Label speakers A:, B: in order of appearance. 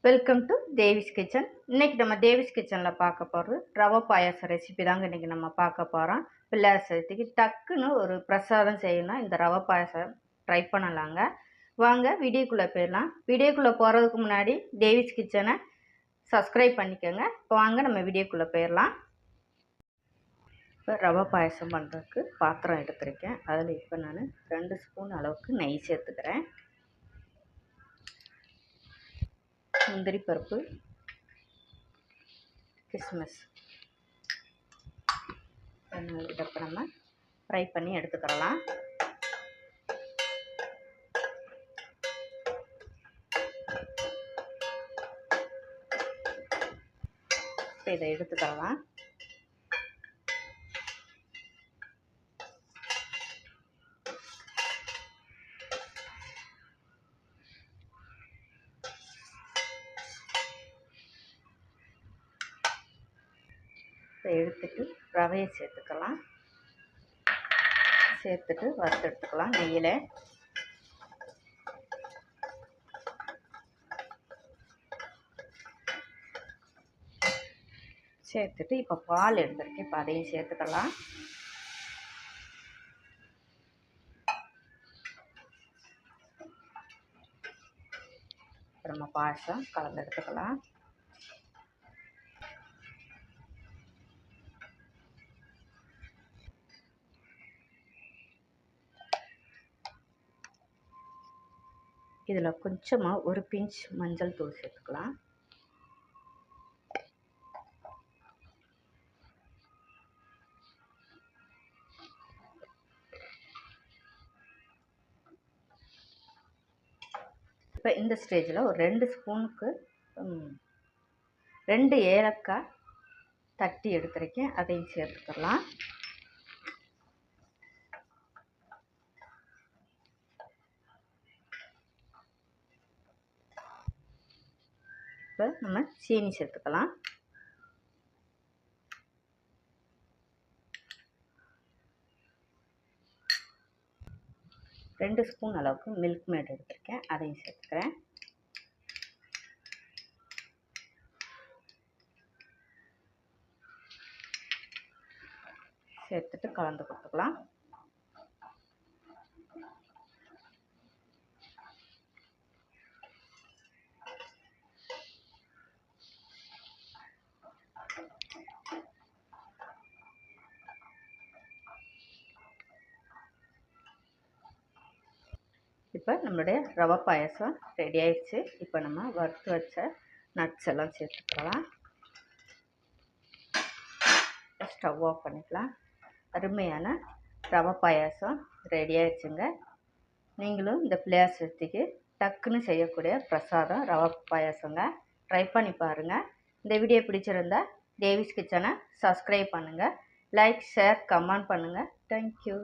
A: Welcome to Devi's kitchen. இன்னைக்கு நம்ம தேவிஸ் கிச்சனில் பார்க்க போகிறது ரவை பாயாசம் ரெசிபி தாங்க இன்றைக்கி நம்ம பார்க்க போகிறோம். பிள்ளையார் சதுர்த்திக்கு டக்குன்னு ஒரு பிரசாதம் செய்யணும், இந்த ரவை பாயாசம் ட்ரை பண்ணலாங்க. வாங்க வீடியோக்குள்ளே போயிடலாம். வீடியோக்குள்ளே போகிறதுக்கு முன்னாடி தேவிஸ் கிச்சனை சப்ஸ்கிரைப் பண்ணிக்கோங்க. இப்போ வாங்க நம்ம வீடியோக்குள்ளே போயிடலாம். இப்போ ரவை பாயாசம் பண்ணுறதுக்கு பாத்திரம் எடுத்துருக்கேன். அதில் இப்போ நான் 2 ஸ்பூன் அளவுக்கு நெய் சேர்த்துக்கிறேன். முந்திரி பருப்பு, கிஸ்மிஸ் இதை நம்ம ஃப்ரை பண்ணி எடுத்துக்கலாம். இப்போ இதை எடுத்துக்கலாம். இப்போ எடுத்துட்டு ரவையை சேர்த்துக்கலாம். சேர்த்துட்டு வறுத்து எடுத்துக்கலாம் நெய்யில். சேர்த்துட்டு இப்போ பால் எடுத்துருக்கேன், இப்போ அதையும் சேர்த்துக்கலாம். நம்ம பாயசம் கலந்து எடுத்துக்கலாம். இதில் கொஞ்சமாக ஒரு பிஞ்ச் மஞ்சள் தூள் சேர்த்துக்கலாம். இப்போ இந்த ஸ்டேஜில் ஒரு 2 ஸ்பூனுக்கு 2 ஏலக்காய் தட்டி எடுத்துருக்கேன், அதையும் சேர்த்துக்கலாம். இப்போ நம்ம சீனி சேர்த்துக்கலாம். ரெண்டு ஸ்பூன் அளவுக்கு மில்க் மேட் எடுத்துருக்கேன், அதையும் சேர்த்துக்கிறேன். சேர்த்துட்டு கலந்து கொடுத்துக்கலாம். இப்போ நம்மளுடைய ரவை பாயசம் ரெடி ஆயிடுச்சு. இப்போ நம்ம வறுத்து வச்ச நட்ஸ் எல்லாம் சேர்த்துக்கலாம். ஸ்டவ் ஆஃப் பண்ணிக்கலாம். அருமையான ரவை பாயாசம் ரெடி ஆயிடுச்சுங்க. நீங்களும் இந்த பிள்ளையார் சதுர்த்திக்கு டக்குன்னு செய்யக்கூடிய பிரசாதம் ரவை பாயாசங்க. ட்ரை பண்ணி பாருங்கள். இந்த வீடியோ பிடிச்சிருந்தா தேவிஸ் கிச்சனை சப்ஸ்கிரைப் பண்ணுங்கள். லைக், ஷேர், கமெண்ட் பண்ணுங்கள். தேங்க்யூ.